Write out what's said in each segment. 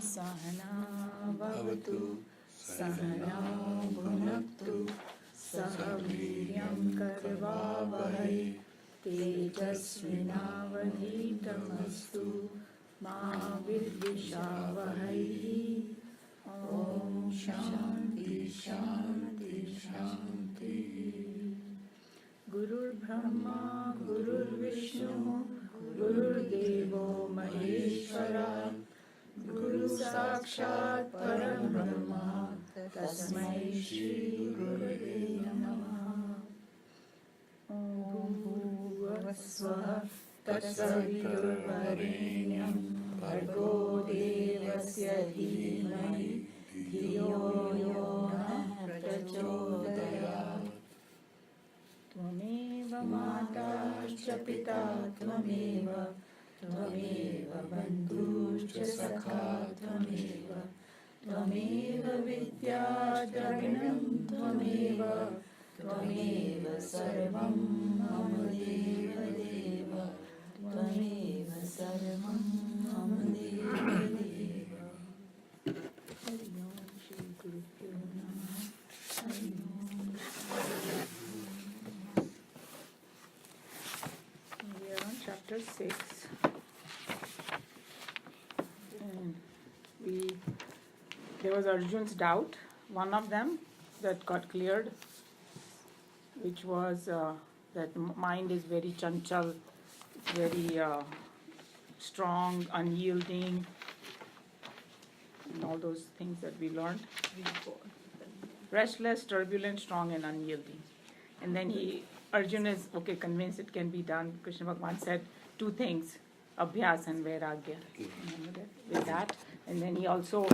सहना भवतु सहनौ भुनक्तु सह वीर्यं करवावहै तेजस्विनावधीतमस्तु मा विद्विषावहै। ॐ शान्ति शान्ति शान्ति। गुरुर्ब्रह्मा गुरुर्विष्णु गुरुर्देवो महेश्वरः गुरु साक्षात् परब्रह्म तस्मै श्री गुरुवे नमः। ॐ भूर्भुवस्सुवः तत्सवितुर्वरेण्यं भर्गो देवस्य धीमहि धियो यो नः प्रचोदयात्। त्वमेव माता च पिता त्वमेव त्वमेव बन्धुश्च सखा त्वमेव त्वमेव विद्या द्रविणं त्वमेव त्वमेव सर्वं मम देवदेव त्वमेव सर्वं मम देवदेव। हरि ओम श्री गुरुभ्यो नमः। हरि ओम। We are on chapter 6. There was Arjun's doubt, one of them that got cleared, which was that mind is very chanchal, very strong, unyielding, and all those things that we learned. Restless, turbulent, strong, and unyielding. And then Arjuna is convinced it can be done. Krishna Bhagavan said two things, abhyas and vairagya. Remember that? With that. And then he also,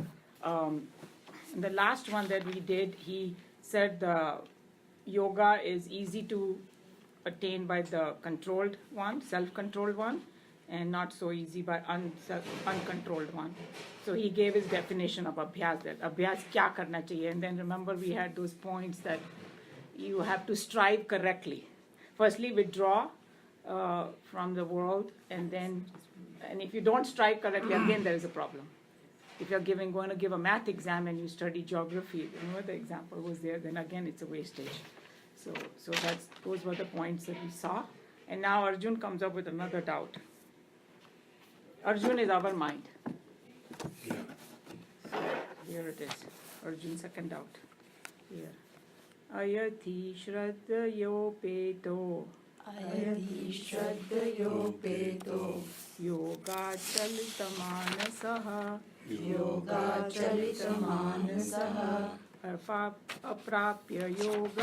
the last one that we did, he said the yoga is easy to attain by the controlled one, self-controlled one, and not so easy by uncontrolled one. So he gave his definition of abhyas, that abhyas kya karna chahiye. And then remember we had those points that you have to strive correctly. Firstly, withdraw from the world, and if you don't strive correctly, again there is a problem. If you're going to give a math exam and you study geography, remember the example was there, then again it's a wastage. So those were the points that we saw. And now Arjun comes up with another doubt. Arjun is our mind. So here it is. Arjun's second doubt. Here. Ayati shraddhayopeto Ayati shraddhayopeto yogacharitamaanasaha yogacharitamaanasaha aprapya yoga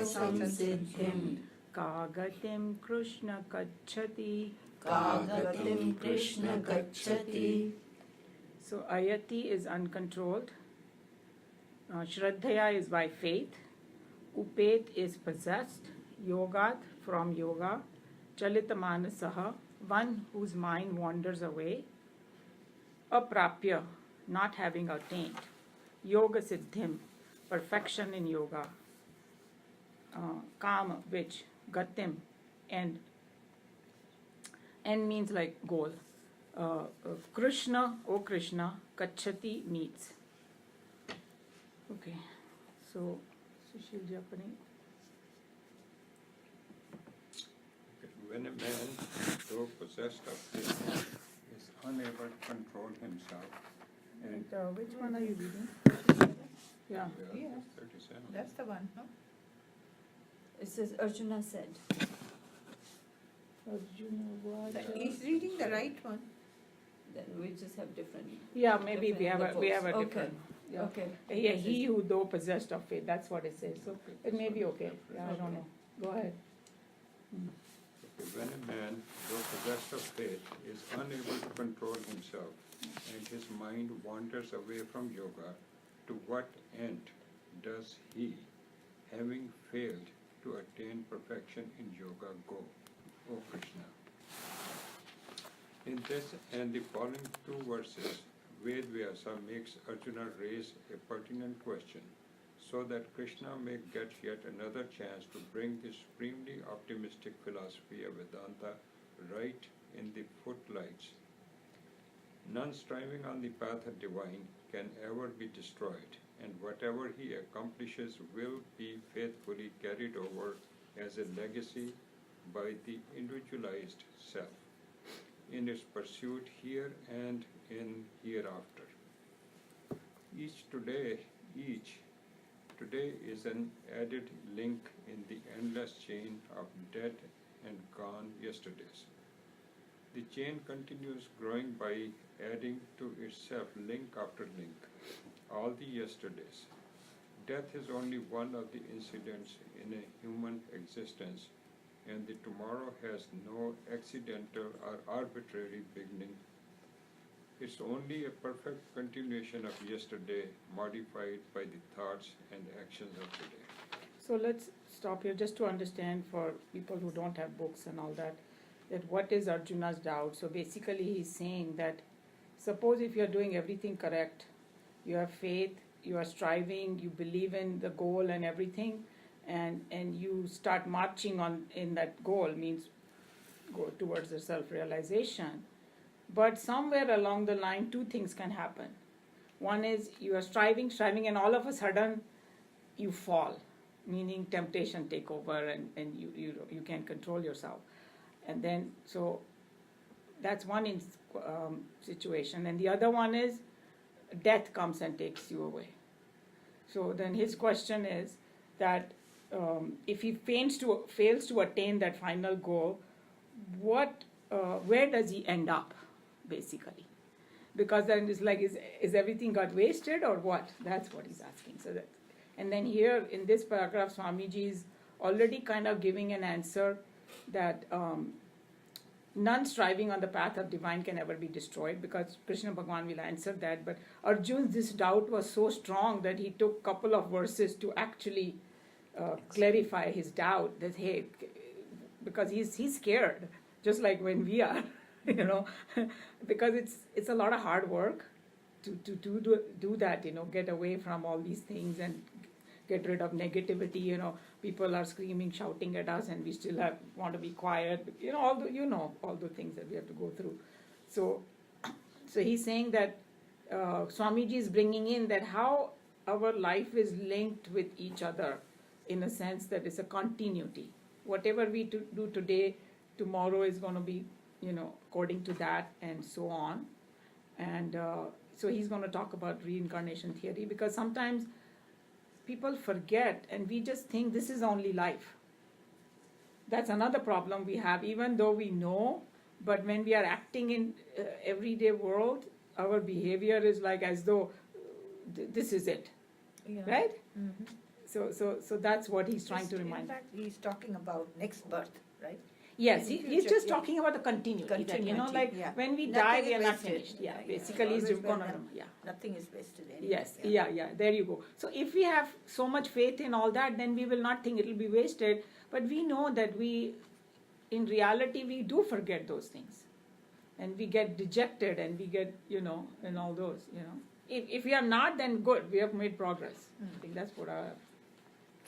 samsiddhim kagatim krishna gacchati. So ayati is uncontrolled, shraddhaya is by faith, upet is possessed, yogat from yoga, chalitamanasaha one whose mind wanders away, aprapya not having attained, yoga siddhim perfection in yoga, kama which, gatim and means like goal, Krishna, O Krishna, Kachati meets. Okay, so Sushil Japani. When a man, though possessed of faith, is unable to control himself, and Which one are you reading? Yeah. Yeah. 37. That's the one, no? It says Arjuna said. Arjuna, what? He's reading the right one. Then we just have different. Yeah, maybe we have a Okay. different. Yeah. Okay. Yeah, he who though possessed of faith. That's what it says. So it may be okay. Yeah, I don't know. Go ahead. When a man, though possessed of faith, is unable to control himself, and his mind wanders away from yoga, to what end does he, having failed to attain perfection in yoga, go, O Krishna? In this and the following two verses, Ved Vyasa makes Arjuna raise a pertinent question, so that Krishna may get yet another chance to bring his supremely optimistic philosophy of Vedanta right in the footlights None striving on the path of divine can ever be destroyed, and whatever he accomplishes will be faithfully carried over as a legacy by the individualized self in its pursuit here and in hereafter. Each today is an added link in the endless chain of dead and gone yesterdays. The chain continues growing by adding to itself link after link, all the yesterdays. Death is only one of the incidents in a human existence, and the tomorrow has no accidental or arbitrary beginning. It's only a perfect continuation of yesterday, modified by the thoughts and actions of today. So let's stop here just to understand for people who don't have books and all that what is Arjuna's doubt. So basically he's saying that suppose if you're doing everything correct, you have faith, you are striving, you believe in the goal and everything, and you start marching on in that goal, means go towards the self-realization. But somewhere along the line, two things can happen. One is you are striving, and all of a sudden you fall, meaning temptation take over and you can't control yourself. And then, so that's one situation. And the other one is death comes and takes you away. So then his question is that if he fails to attain that final goal, where does he end up, basically? Because then it's like, is everything got wasted or what? That's what he's asking. And then here in this paragraph, Swamiji is already kind of giving an answer that none striving on the path of divine can ever be destroyed, because Krishna Bhagavan will answer that. But Arjun's this doubt was so strong that he took a couple of verses to actually clarify his doubt that, hey, because he's scared, just like when we are, because it's a lot of hard work to do that, get away from all these things and get rid of negativity. People are screaming, shouting at us, and we still want to be quiet. All the things that we have to go through. So he's saying that Swamiji is bringing in that how our life is linked with each other, in a sense that it's a continuity. Whatever we do today, tomorrow is going to be, according to that, and so on. And so he's going to talk about reincarnation theory, because sometimes people forget and we just think this is only life. That's another problem we have, even though we know, but when we are acting in everyday world, our behavior is like as though this is it, right? Mhm. So that's what he's trying to In remind. fact, he's talking about next birth, right? Yes, in he's future, just yeah. talking about the continuity. That, Continuity, like yeah. when we Nothing die, is we are not wasted. finished. Yeah, Yeah, basically he's always gonna, when yeah. Nothing is wasted anyway. Yes, yeah, there you go. So if we have so much faith in all that, then we will not think it will be wasted. But we know that in reality, we do forget those things. And we get dejected and we get, and all those, If we are not, then good, we have made progress. I think that's what I...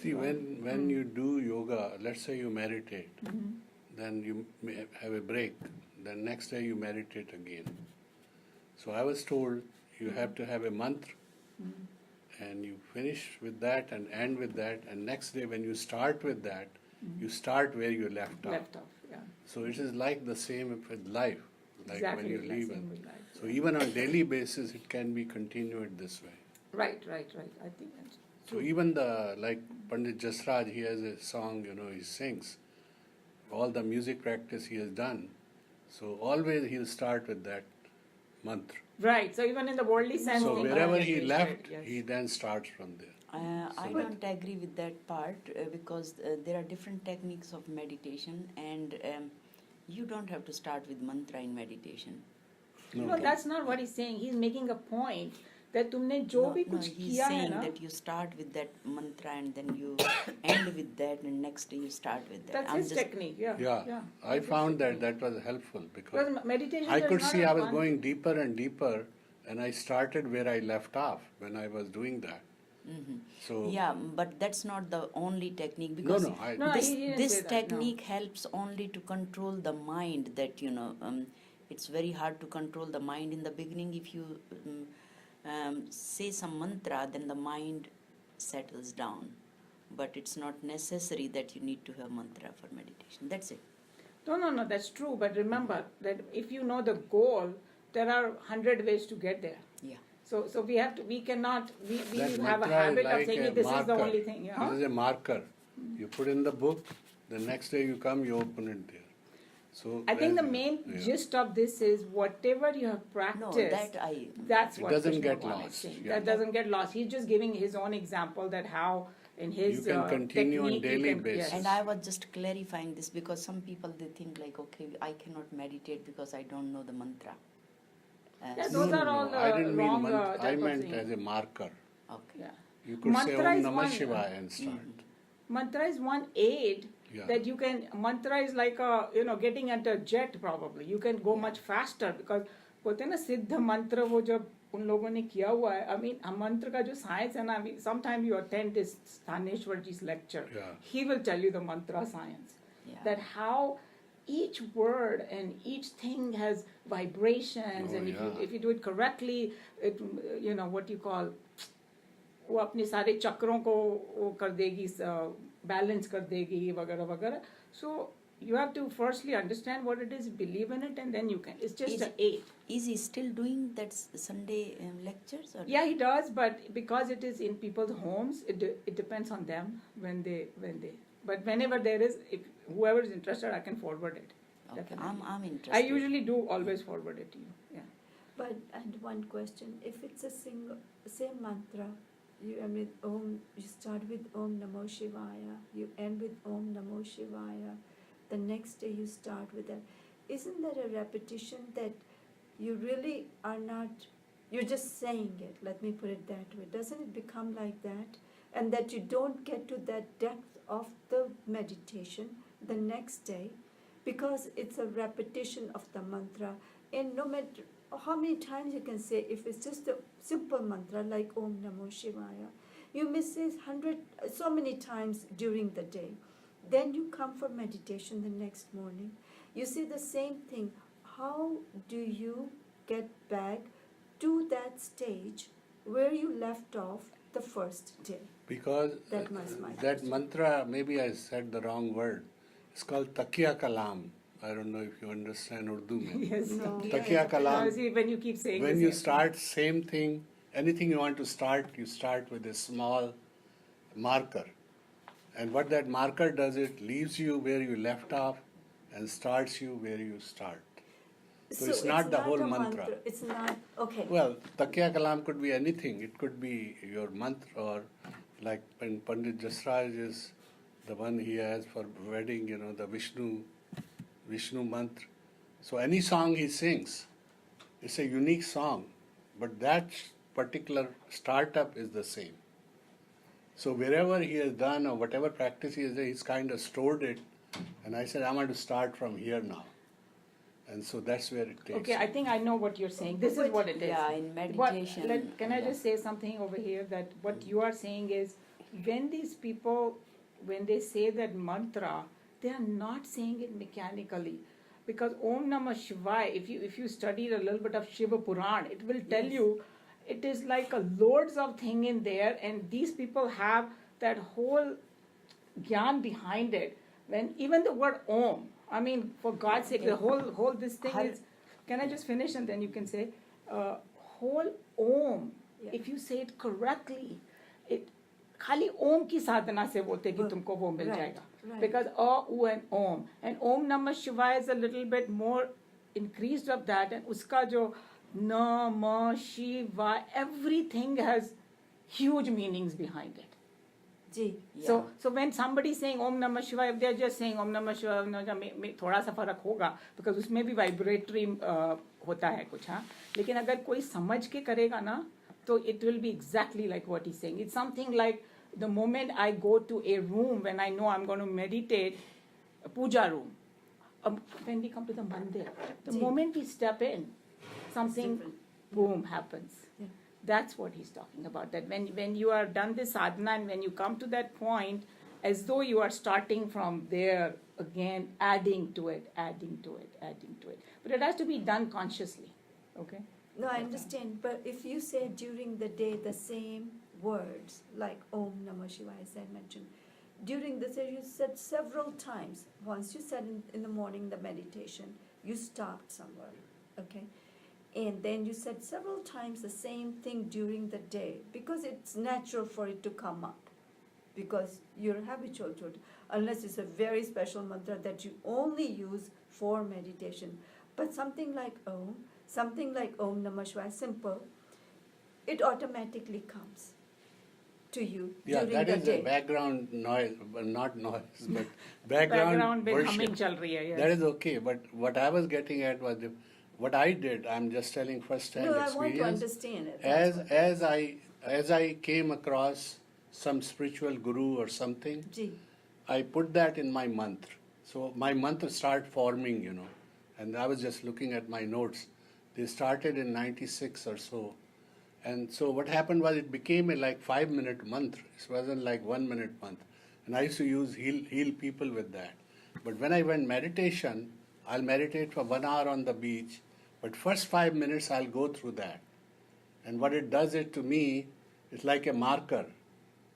See, when you do yoga, let's say you meditate, then you may have a break, then next day you meditate again. So I was told you have to have a mantra, and you finish with that and end with that, and next day when you start with that, you start where you left off. Left off, yeah. So it is like the same with life, like Exactly, when you like leave. same with life, So yeah. even on daily basis, it can be continued this way. Right. I think that's... So even like Pandit Jasraj, he has a song, he sings. All the music practice he has done. So always he'll start with that mantra. Right, so even in the worldly sense... So things wherever are he wasted, left, yes. he then starts from there. I don't agree with that part because there are different techniques of meditation, and you don't have to start with mantra in meditation. No, that's not what he's saying. He's making a point that तुमने जो भी कुछ he's किया है saying ना, that you start with that mantra and then you end with that, and next day you start with that. that's I'm his just- technique. Yeah. Yeah, I found that was helpful because Because meditation. I is could not see a I was one- going deeper and deeper, and I started where I left off when I was doing that. So Yeah, but that's not the only technique no, because No, this he didn't this say that, no. technique helps only to control the mind, that It's very hard to control the mind in the beginning. If you say some mantra, then the mind settles down. But it's not necessary that you need to have mantra for meditation. That's it. No, that's true. But remember that if you know the goal, there are 100 ways to get there. Yeah. So we cannot, we That have a mantra is habit of like saying a this is the marker. only thing. Yeah? This is a marker. You put in the book, the next day you come, you open it there. So I think the that's- main yeah. gist of this is whatever you have No, practiced, that's It what doesn't Krishna get Bhagavan is lost, saying. yeah. That doesn't get lost. He's just giving his own example that how in his You can continue on technique you daily can- basis. yes. And I was just clarifying this because some people they think like, okay, I cannot meditate because I don't know the mantra. Yeah, So- those are all I didn't mean wrong I type of meant thing. as a marker. okay. Yeah. You could say Mantra Om is Namah one- Shivaya and start. Mantra is one aid Yeah. that you can. Mantra is like a getting at a jet probably. You can go much faster because बोलते हैं ना सिद्ध मंत्र वो जब उन लोगों ने किया हुआ है. I mean मंत्र का जो science है ना. Sometime you attend this Sthaneshwar ji's lecture. Yeah. He will tell you the mantra science. Yeah. That how each word and each thing has vibrations, Oh, and yeah. if you do it correctly, it what you call वो अपने सारे चक्रों को वो कर देगी, balance कर देगी वगैरह वगैरह. So you have to firstly understand what it is, believe in it, and then you can. It's just Is an aid. Is he still doing that Sunday lectures? Or Yeah, he does, but because it is in people's homes, it depends on them when they. But whenever there is, if whoever is interested, I can forward it. Okay, Definitely. I'm interested. I usually do always forward it to you. Yeah. But, and one question, if it's a same mantra, you start with Om Namo Shivaya, you end with Om Namo Shivaya, the next day you start with that. Isn't that a repetition that you really are not, you're just saying it, let me put it that way. Doesn't it become like that? And that you don't get to that depth of the meditation the next day because it's a repetition of the mantra. And no matter how many times you can say, if it's just a simple mantra like Om Namo Shivaya, you may say 100 so many times during the day. Then you come for meditation the next morning. You say the same thing. How do you get back to that stage where you left off the first day? Because That was my that question. mantra, maybe I said the wrong word. It's called Takiya Kalam. I don't know if you understand Urdu. Mein. Yes. No. Takiya Kalam. See, when you keep saying When the you same start same thing, anything you want to start, you start with a small marker. And what that marker does, it leaves you where you left off and starts you where you start. So it's not the whole a mantra. It's not, okay. Well, Takiya Kalam could be anything. It could be your mantra, or like when Pandit Jasraj is the one he has for wedding, the Vishnu mantra. So any song he sings, it's a unique song, but that particular startup is the same. So wherever he has done or whatever practice he has done, he's kind of stored it. And I said, I'm going to start from here now. And so that's where it takes. Okay, I think I know what you're saying. This is what it is. Yeah, in meditation. Can I yeah. just say something over here that what you are saying is when these people, when they say that mantra, they are not saying it mechanically. Because Om Namah Shivaya, if you studied a little bit of Shiva Puran, it will tell you it is like a loads of thing in there, and these people have that whole gyan behind it. When even the word Om, I mean, for God's sake, the whole this thing is. Can I just finish and then you can say, whole Om. Yeah. If you say it correctly, it खाली ओम की साधना से बोलते कि तुमको वो मिल Right, जाएगा. right. Because A, U and Om Namah Shivaya is a little bit more increased of that, and uska jo Namah Shivaya, everything has huge meanings behind it. Ji. Yeah. So when somebody is saying Om Namah Shivaya, if they are just saying Om Namah Shivaya, Om Namah Shivaya, में थोड़ा सा फर्क होगा, because उसमें भी vibratory होता है कुछ, हाँ. लेकिन अगर कोई समझ के करेगा ना, तो it will be exactly like what he's saying. It's something like the moment I go to a room when I know I'm going to meditate, a puja room. When we come to the mandir, the Ji. moment we step in, something different. boom happens. Yeah. That's what he's talking about. That when you are done this sadhana and when you come to that point, as though you are starting from there again, adding to it, adding to it, adding to it. But it has to be done consciously, okay? No, I understand, but if you say during the day the same words, like Om Namah Shivaya, as I mentioned, during the day you said several times. Once you said in the morning the meditation, you stopped somewhere, okay? And then you said several times the same thing during the day, because it's natural for it to come up, because you're habitual to it, unless it's a very special mantra that you only use for meditation. But something like Om Namah Shivaya, simple, it automatically comes to you Yeah, during that the is day. a background noise, but not noise, but background में worship. humming चल रही है, yes. That is okay, but what I was getting at was what I did. I'm just telling first-hand No, I want to experience. understand it. that's what. As I came across some spiritual guru or something, Gee, I put that in my mantra. So my mantra started forming, and I was just looking at my notes. They started in 96 or so. And so what happened was it became a like 5-minute mantra. It wasn't like 1-minute mantra. And I used to use heal people with that. But when I went meditation, I'll meditate for 1 hour on the beach. But first 5 minutes I'll go through that. And what it does it to me, it's like a marker,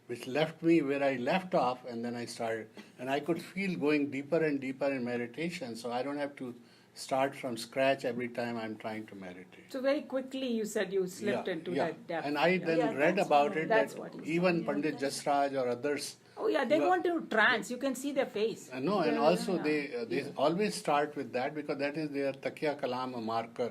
which left me where I left off, and then I started. And I could feel going deeper and deeper in meditation, so I don't have to start from scratch every time I'm trying to meditate. So very quickly you said you slipped into that depth. And I then Yeah, read that's about what it That's that what he said. even Yeah, Pandit that's- Jasraj or others. Oh yeah, they you go are- into trance. You can see their face. No, and Yeah, also yeah. they always start with that because that is their takya kalam, a marker.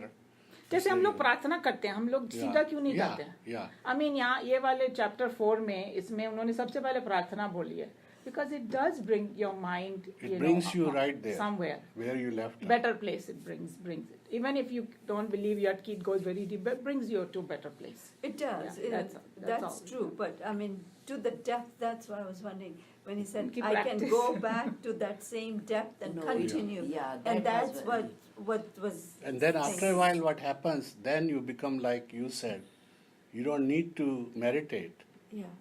जैसे हम लोग प्रार्थना करते हैं, हम लोग सीधा क्यों नहीं करते हैं? Yeah. I mean, यहाँ ये वाले चैप्टर 4 में इसमें उन्होंने सबसे पहले प्रार्थना बोली है, because it does bring your mind, It brings you right there, somewhere. where you left off. Better place it brings it. Even if you don't believe your key goes very deep, but it brings you to a better place. it does. Yeah, that's That's all. true. But I mean, to the depth, that's what I was wondering. When he said, Keep I practice. can go back to that same depth and No, continue. yeah, And that was that's very- what was. And then after a thing. while, what happens? Then you become like you said. You don't need to meditate. Yeah,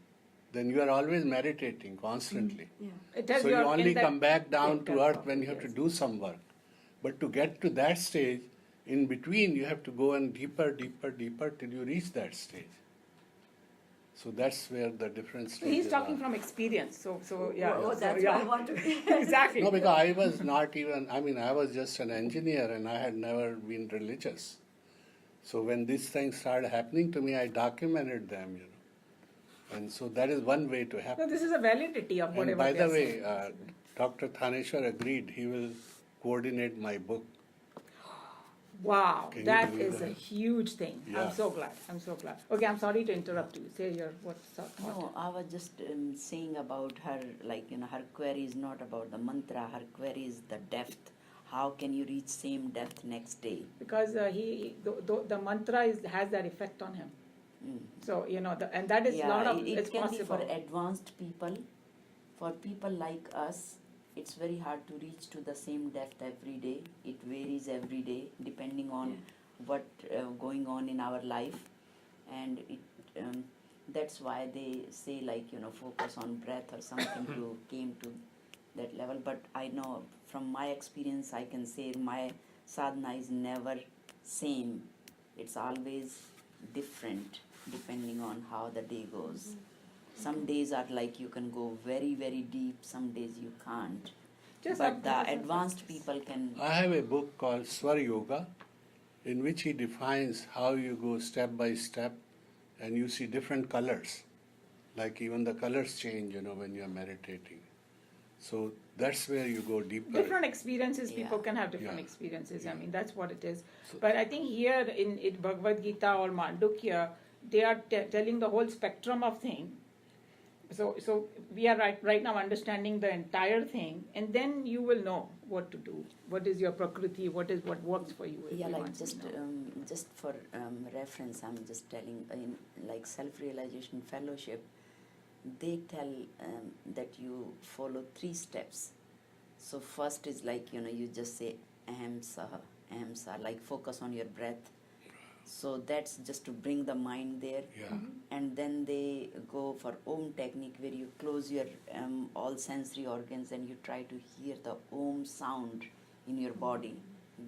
Then you are always meditating constantly. yeah. It has So you your- only in that come back down to depth earth of when it, you have to yes. do some work. But to get to that stage, in between you have to go in deeper, deeper, deeper till you reach that stage. So that's where the different So stages he's talking are. from experience. So yeah. Oh, so, that's yeah. what I want to. Exactly. No, because I was not even, I was just an engineer and I had never been religious. So when these things started happening to me, I documented them, And so that is one way to No, happen. this is a validity of And whatever. by they the are way, saying. Dr. Thaneshwar agreed he will coordinate my book. Wow, Can you that believe is a that? huge thing. Yeah. I'm so glad. Okay, I'm sorry to interrupt you. Say your what's thought. No, I was just saying about her, her query is not about the mantra, her query is the depth. How can you reach same depth next day? Because the mantra has that effect on him. Mm. So and that is Yeah, lot of it it's can possible. be for advanced people. For people like us, it's very hard to reach to the same depth every day. It varies every day depending on what going on in our life, and that's why they say focus on breath or something to came to that level. But I know from my experience, I can say my sadhana is never same. It's always different depending on how the day goes. Some days are like you can go very, very deep, some days you can't. Just But have- the advanced people can. I have a book called Swar Yoga, in which he defines how you go step by step and you see different colors. Like even the colors change, when you are meditating. So that's where you go deeper. different experiences. People Yeah. can have different Yeah. experiences. I mean, that's what it is. So- But I think here in Bhagavad Gita or Mandukya, they are telling the whole spectrum of thing. So we are right now understanding the entire thing, and then you will know what to do. What is your prakriti? What works for you? Yeah, everyone like should know. just for reference, I'm just telling in like self-realization fellowship, they tell that you follow 3 steps. So first is you just say aham saha, like focus on your breath. So that's just to bring the mind there. Yeah. And then they go for Om technique, where you close your all sensory organs and you try to hear the Om sound in your body,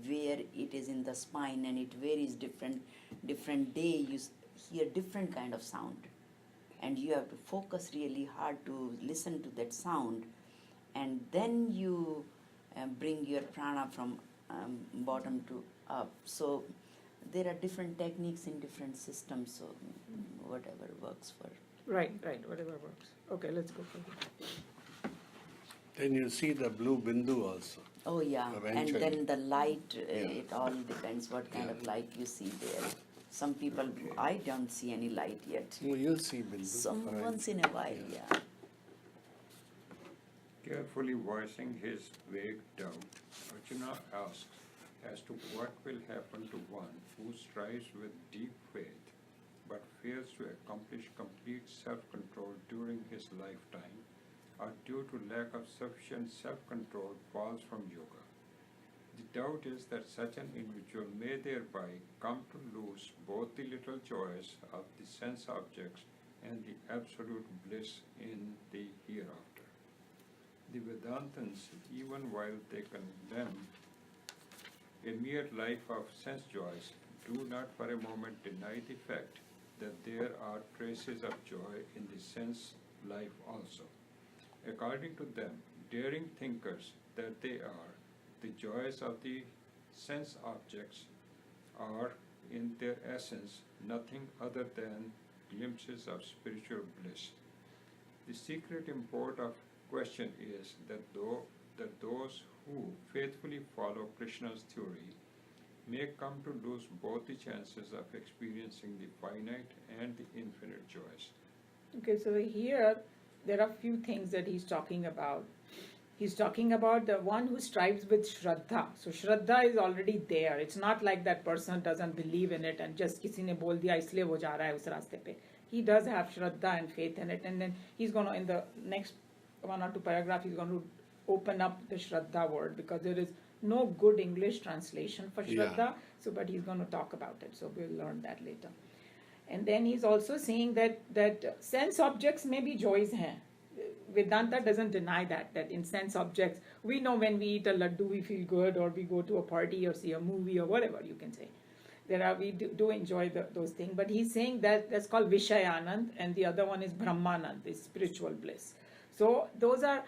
where it is in the spine, and it varies different day. You hear different kind of sound, and you have to focus really hard to listen to that sound, and then you bring your prana from bottom to up. So there are different techniques in different systems, so whatever works for. Right, whatever works. Okay, let's go for it. Then you see the blue bindu also. Oh yeah, Eventually. and then the light, Yeah. it all depends what kind of Yeah. light you see there. Some people, I don't see any light yet. Well, you'll see bindu. Some Right. once in a while, yeah. Carefully voicing his vague doubt, Arjuna asks as to what will happen to one who strives with deep faith but fails to accomplish complete self-control during his lifetime, or due to lack of sufficient self-control falls from yoga. The doubt is that such an individual may thereby come to lose both the little joys of the sense objects and the absolute bliss in the hereafter. The Vedantins, even while they condemn a mere life of sense joys, do not for a moment deny the fact that there are traces of joy in the sense life also. According to them, daring thinkers that they are, the joys of the sense objects are, in their essence, nothing other than glimpses of spiritual bliss. The secret import of question is that those who faithfully follow Krishna's theory may come to lose both the chances of experiencing the finite and the infinite joys. Okay, so here there are few things that he's talking about. He's talking about the one who strives with Shraddha. So Shraddha is already there. It's not like that person doesn't believe in it and just किसी ने बोल दिया इसलिए वो जा रहा है उस रास्ते पे. He does have Shraddha and faith in it, and then he's going to, in the next 1 or 2 paragraphs, he's going to open up the Shraddha word, because there is no good English translation for Shraddha. Yeah. So, but he's going to talk about it. So we'll learn that later. And then he's also saying that sense objects may be joys hain. Vedanta doesn't deny that in sense objects, we know when we eat a laddu, we feel good, or we go to a party or see a movie or whatever you can say. We do enjoy those things, but he's saying that that's called Vishayanand, and the other one is Brahmanand, the spiritual bliss. So those are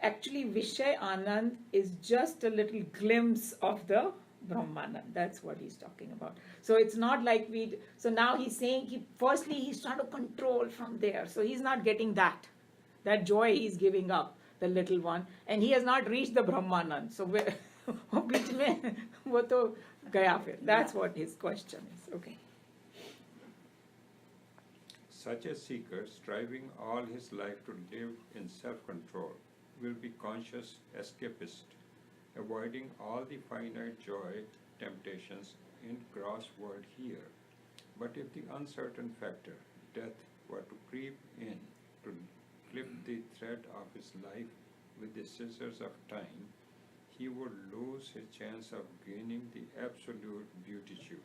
actually Vishayanand is just a little glimpse of the Brahmanand. That's what he's talking about. So it's not like so now he's saying, firstly he's trying to control from there. So he's not getting that joy he's giving up, the little one, and he has not reached the Brahmanand. So बीच में वो तो गया फिर. That's what his question is. Okay. Such a seeker, striving all his life to live in self-control, will be conscious escapist, avoiding all the finite joy temptations in gross world here. But if the uncertain factor, death, were to creep in to clip the thread of his life with the scissors of time, he would lose his chance of gaining the absolute beatitude,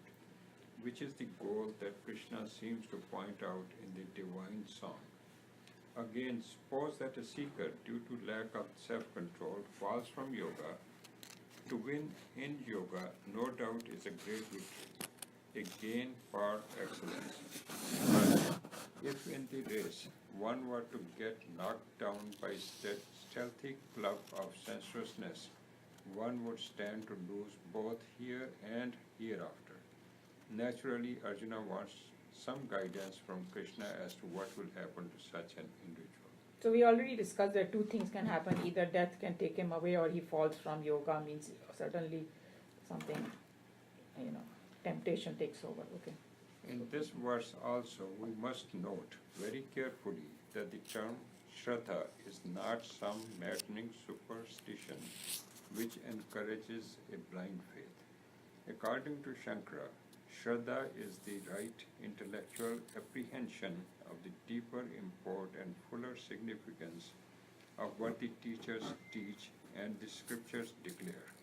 which is the goal that Krishna seems to point out in the divine song. Again, suppose that a seeker, due to lack of self-control, falls from yoga. To win in yoga, no doubt, is a great victory, a gain for excellence. But if in the race one were to get knocked down by stealthy club of sensuousness, one would stand to lose both here and hereafter. Naturally, Arjuna wants some guidance from Krishna as to what will happen to such an individual. So we already discussed that 2 things can happen. Either death can take him away, or he falls from yoga, means certainly something, temptation takes over. Okay. In this verse also, we must note very carefully that the term Shraddha is not some maddening superstition which encourages a blind faith. According to Shankara, Shraddha is the right intellectual apprehension of the deeper import and fuller significance of what the teachers teach and the scriptures declare.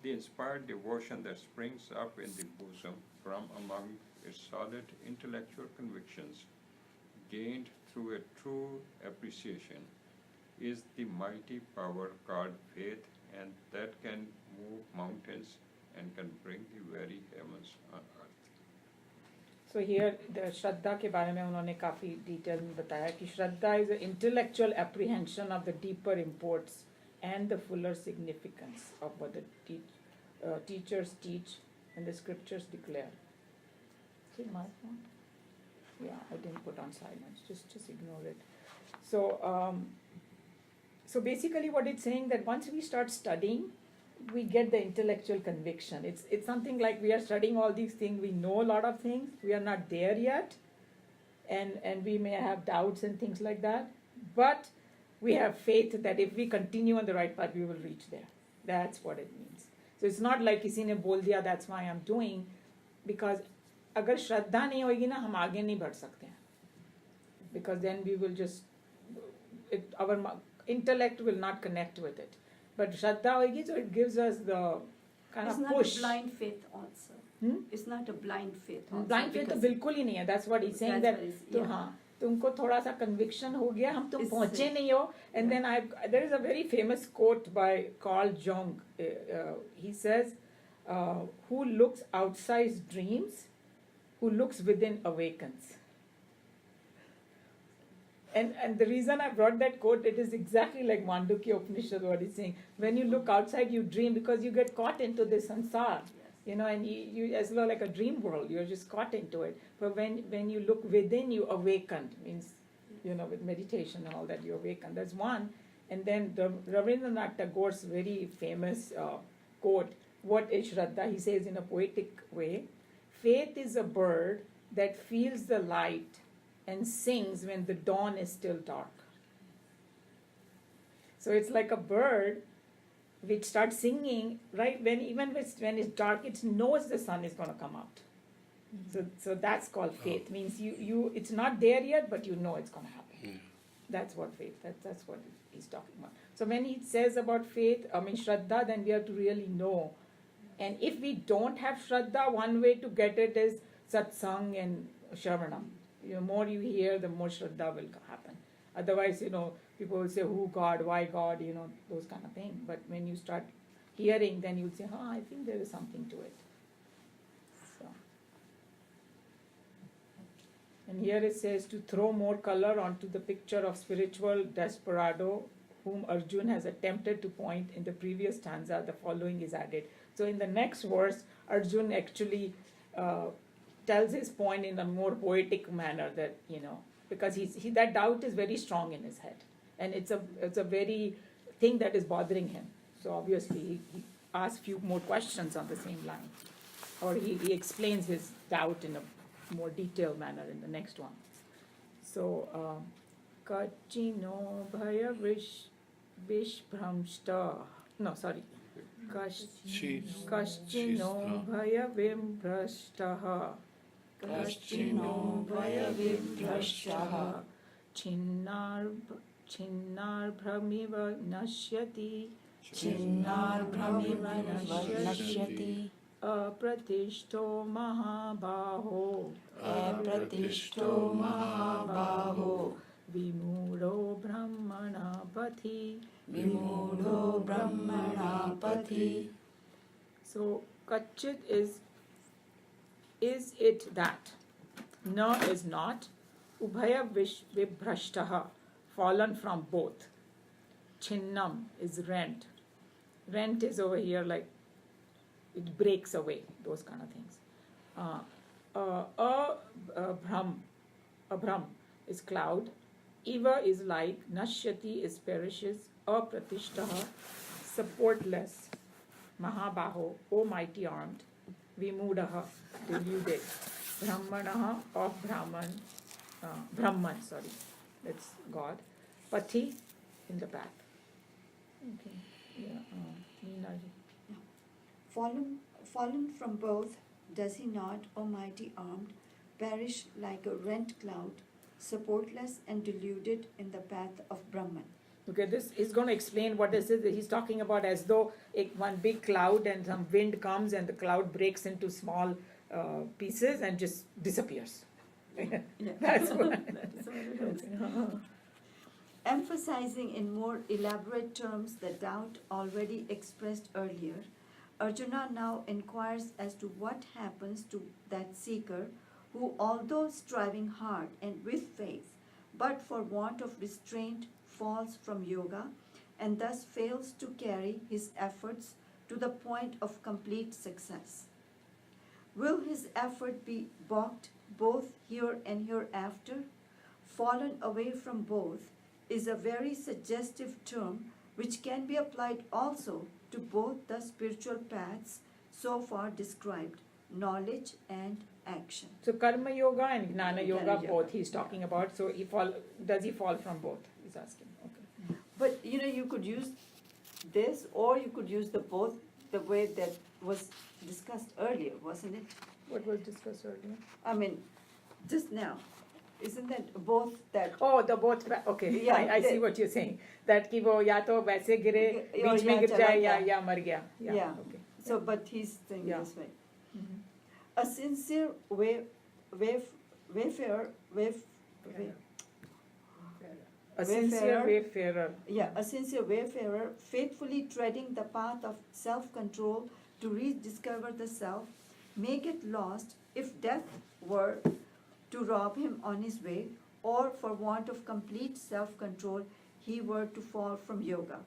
the inspired devotion that springs up in the bosom from among its solid intellectual convictions, gained through a true appreciation, is the mighty power called faith, and that can move mountains and can bring the very heavens on earth. So here the Shraddha के बारे में उन्होंने काफी detail में बताया कि Shraddha is an intellectual apprehension of the deeper imports and the fuller significance of what the teachers teach and the scriptures declare. See my phone? Yeah, I didn't put on silence. Just ignore it. So basically, what it's saying that once we start studying, we get the intellectual conviction. It's something like we are studying all these things. We know a lot of things. We are not there yet, and we may have doubts and things like that. But we have faith that if we continue on the right path, we will reach there. That's what it means. So it's not like किसी ने बोल दिया that's why I'm doing, because अगर श्रद्धा नहीं होगी ना हम आगे नहीं बढ़ सकते हैं. Because then we will just our intellect will not connect with it. But Shraddha hoegi, so it gives us the kind It's of not push. a blind faith also. Hmm? It's not a blind faith also. Blind faith तो because बिल्कुल ही नहीं है. That's what he's saying that's that what he's- तो yeah. हाँ तुमको थोड़ा सा conviction हो गया हम तुम It's- पहुँचे नहीं हो. And then there is a very famous quote by Carl Jung. He says, "Who looks outside dreams, who looks within awakens." And the reason I brought that quote, it is exactly like Mandukya Upanishad, what he's saying. When you look outside, you dream because you get caught into this sansar, you know, and you as well like a dream world, you're just caught into it. But when you look within, you awaken, means, you know, with meditation and all that, you awaken. That's one. And then the Rabindranath Tagore's very famous quote, what is Shraddha? He says in a poetic way, faith is a bird that feels the light and sings when the dawn is still dark. So it's like a bird which starts singing right when when it's dark, it knows the sun is going to come out. So that's called faith. Means you it's not there yet, but you know it's going to happen. That's what faith. That's what he's talking about. So when he says about faith, I mean Shraddha, then we have to really know. And if we don't have Shraddha, one way to get it is satsang and shravanam. The more you hear, the more Shraddha will happen. Otherwise, you know, people will say, who God, why God, you know, those kind of things. But when you start hearing, then you'll say, I think there is something to it. So. And here it says, to throw more color onto the picture of spiritual desperado whom Arjun has attempted to point in the previous stanza, the following is added. So in the next verse, Arjun actually tells his point in a more poetic manner that, you know, because he that doubt is very strong in his head. And it's a very thing that is bothering him. So obviously he asks few more questions on the same line. Or he explains his doubt in a more detailed manner in the next one. So, Kachino Bhaya Vishbhamshta. No, sorry. Kaschino Bhaya Vimbrashtaha. Kaschino Bhaya Vimbrashtaha. Chinnar Brahmiva Nashyati. Chinnar Brahmiva Nashyati. Apratishto Mahabaho. Apratishto Mahabaho. Vimudo Brahmana Pathi. Vimudo Brahmana Pathi. So Kachit is it that? Na is not. Ubhaya Vibhrashtaha, fallen from both. Chinnam is rent. Rent is over here like it breaks away, those kind of things. Abhram is cloud. Iva is like. Nashyati is perishes. Apratishtaha, supportless. Mahabaho, O mighty armed. Vimudaha, deluded. Brahmanaha, of Brahman, sorry, that's God. Pathi, in the path. Okay, yeah, Neenaji. Fallen from both, does he not, O mighty armed, perish like a rent cloud, supportless and deluded in the path of Brahman? Okay, this is going to explain what this is. He's talking about as though one big cloud and some wind comes and the cloud breaks into small pieces and just disappears. That's what. That's what it is. Emphasizing in more elaborate terms the doubt already expressed earlier, Arjuna now inquires as to what happens to that seeker who, although striving hard and with faith, but for want of restraint falls from yoga and thus fails to carry his efforts to the point of complete success. Will his effort be balked both here and hereafter? Fallen away from both is a very suggestive term which can be applied also to both the spiritual paths so far described, knowledge and action. So karma yoga and gnana yoga, Gnana yoga, both he's talking about. So does he fall from both? He's asking. Okay. But you could use this or you could use the both the way that was discussed earlier, wasn't it? What was discussed earlier? I mean, just now. Isn't that both that? Oh, the both. Okay, Yeah, I see what you're saying. That कि वो या तो वैसे गिरे, Okay, बीच में या गिर चला जाए गया. या मर गया. Yeah. Okay. So, but he's saying Yeah. this way. Mhm. A sincere wayfarer, A sincere Wayfarer. wayfarer. a sincere wayfarer, faithfully treading the path of self-control to rediscover the self, may get lost if death were to rob him on his way, or for want of complete self-control, he were to fall from yoga.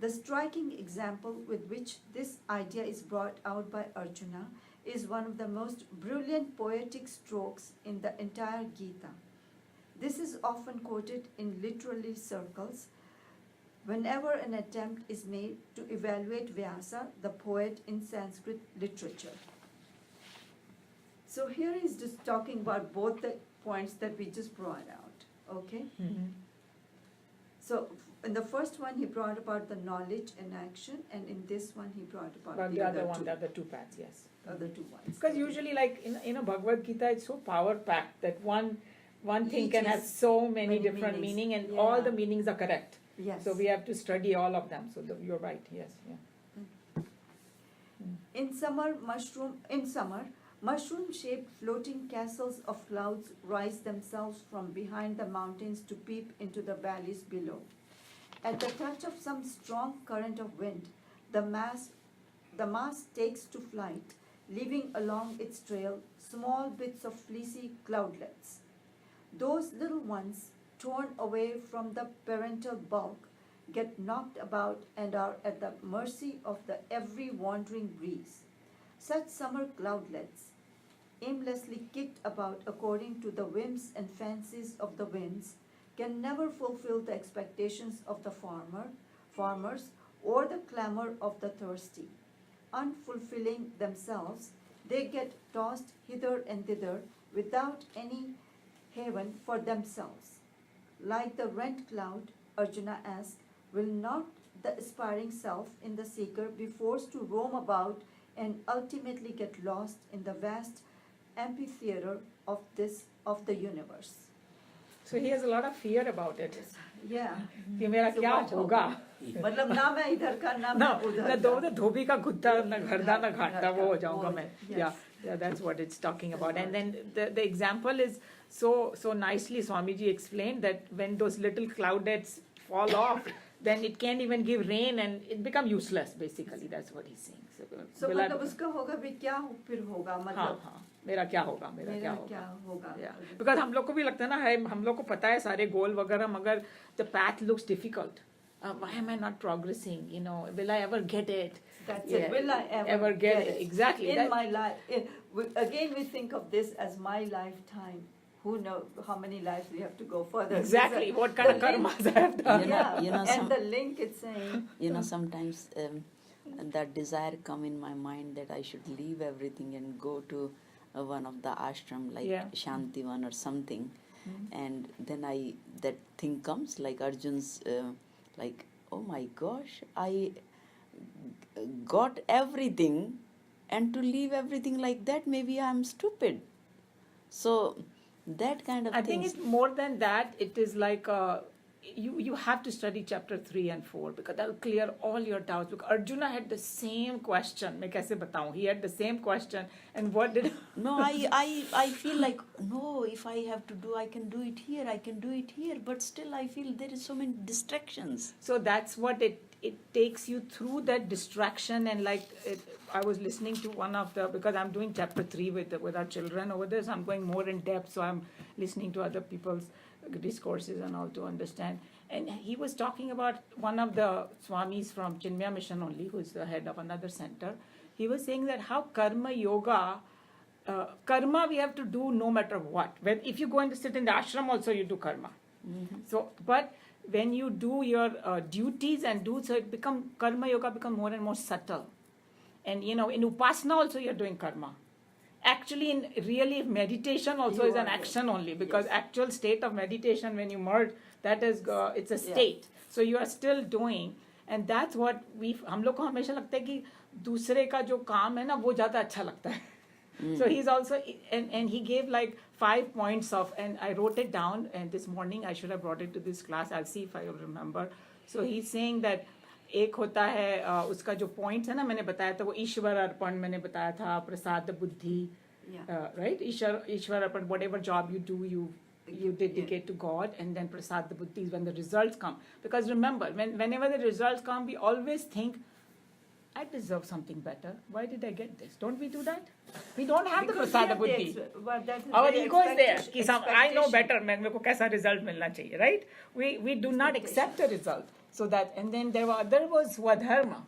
The striking example with which this idea is brought out by Arjuna is one of the most brilliant poetic strokes in the entire Gita. This is often quoted in literary circles whenever an attempt is made to evaluate Vyasa, the poet, in Sanskrit literature. So here he's just talking about both the points that we just brought out, okay? Mhm. So in the first one he brought about the knowledge and action, and in this one he brought about But the the other other one, two, the other two paths, yes. other two ones. Because usually, like in a Bhagavad Gita, it's so power packed that one thing Each can have is so many many different meanings. meaning, and Yeah. all the meanings are correct. Yes. So we have to study all of them. So you're right. Yes. Yeah. In summer, mushroom-shaped floating castles of clouds rise themselves from behind the mountains to peep into the valleys below. At the touch of some strong current of wind, the mass takes to flight, leaving along its trail small bits of fleecy cloudlets. Those little ones, torn away from the parental bulk, get knocked about and are at the mercy of the every wandering breeze. Such summer cloudlets, aimlessly kicked about according to the whims and fancies of the winds, can never fulfill the expectations of the farmers, or the clamor of the thirsty. Unfulfilling themselves, they get tossed hither and thither without any haven for themselves. Like the rent cloud, Arjuna asked, will not the aspiring self in the seeker be forced to roam about and ultimately get lost in the vast amphitheater of the universe? So he has a lot of fear about it. Yeah. कि मेरा So क्या what होगा? मतलब ना मैं इधर का ना No, मैं उधर ना का. धोबी का कुत्ता ना घरदा ना घाटता वो हो जाऊंगा वो, मैं. yes. Yeah, that's what it's talking That's about. And right. then the example is so nicely Swamiji explained that when those little cloudlets fall off, then it can't even give rain and it becomes useless. Basically, that's what he's saying. So will I- मतलब उसका होगा भी क्या फिर होगा हाँ मतलब हाँ मेरा क्या होगा मेरा क्या मेरा होगा क्या होगा. Yeah, because हम लोग को भी लगता है ना हम लोग को पता है सारे गोल वगैरह मगर the path looks difficult. Why am I not progressing? Will I ever get it? That's Yeah, it. Will I ever get it? Exactly. In That- my life, again we think of this as my lifetime. Who knows how many lives we have to go further? Exactly. Because What kind of the link- karmas I have done? Yeah, some- and the link it's saying. Sometimes that desire come in my mind that I should leave everything and go to one of the ashram like Yeah. Shantivan or something. Mhm. And then that thing comes like Arjun's like, oh my gosh, I got everything, and to leave everything like that, maybe I'm stupid. So that kind of I think things. it's more than that. It is like you have to study chapter 3 and 4 because that will clear all your doubts. Because Arjuna had the same question. मैं कैसे बताऊं? He had the same question, and what did? No, I feel like, no, if I have to do, I can do it here, I can do it here, but still I feel there is so many distractions. So that's what it takes you through that distraction. And like I was listening to one of the, because I'm doing chapter 3 with our children over there, so I'm going more in depth. So I'm listening to other people's discourses and all to understand. And he was talking about one of the swamis from Chinmaya Mission only, who's the head of another center. He was saying that how karma yoga, karma we have to do no matter what. When if you go and sit in the ashram also you do karma. So, but when you do your duties and do, so it become, karma yoga become more and more subtle. And in upasana also you're doing karma. Actually, in really meditation also is an action only, because actual state of meditation when you merge, that is it's a state. So you are still doing, and that's what हम लोग को हमेशा लगता है कि दूसरे का जो काम है ना वो ज़्यादा अच्छा लगता है. So he's also, and he gave like 5 points of, and I wrote it down, and this morning I should have brought it to this class. I'll see if I will remember. So he's saying that एक होता है उसका जो points है ना, मैंने बताया था वो ईश्वर अर्पण मैंने बताया था, प्रसाद बुद्धि, right? Ishwar Arpan, whatever job you do, you dedicate to God, and then prasad buddhi is when the results come. Because remember, whenever the results come, we always think, I deserve something better. Why did I get this? Don't we do that? We don't have the prasad buddhi. Our ego is there. कि I know better. मेरे को कैसा result मिलना चाहिए, right? We do not accept the result. So that, and then there was swadharma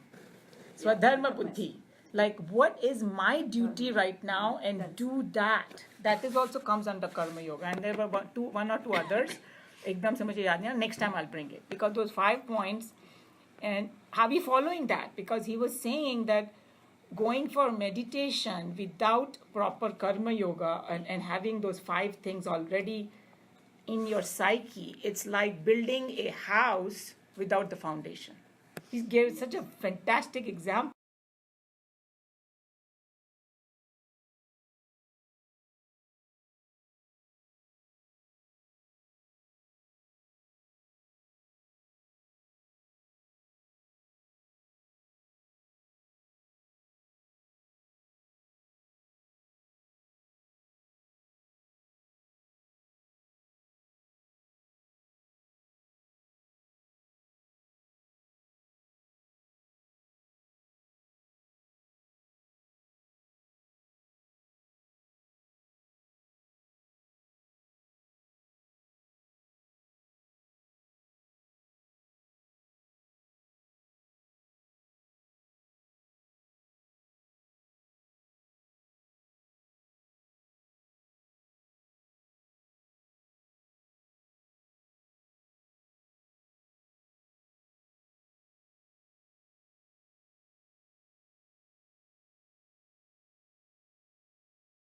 buddhi. Like, what is my duty right now, and do that. That is also comes under karma yoga. And there were one or two others. एकदम से मुझे याद नहीं. Next time I'll bring it, because those 5 points. And are we following that? Because he was saying that going for meditation without proper karma yoga and having those 5 things already in your psyche, it's like building a house without the foundation. He gave such a fantastic example.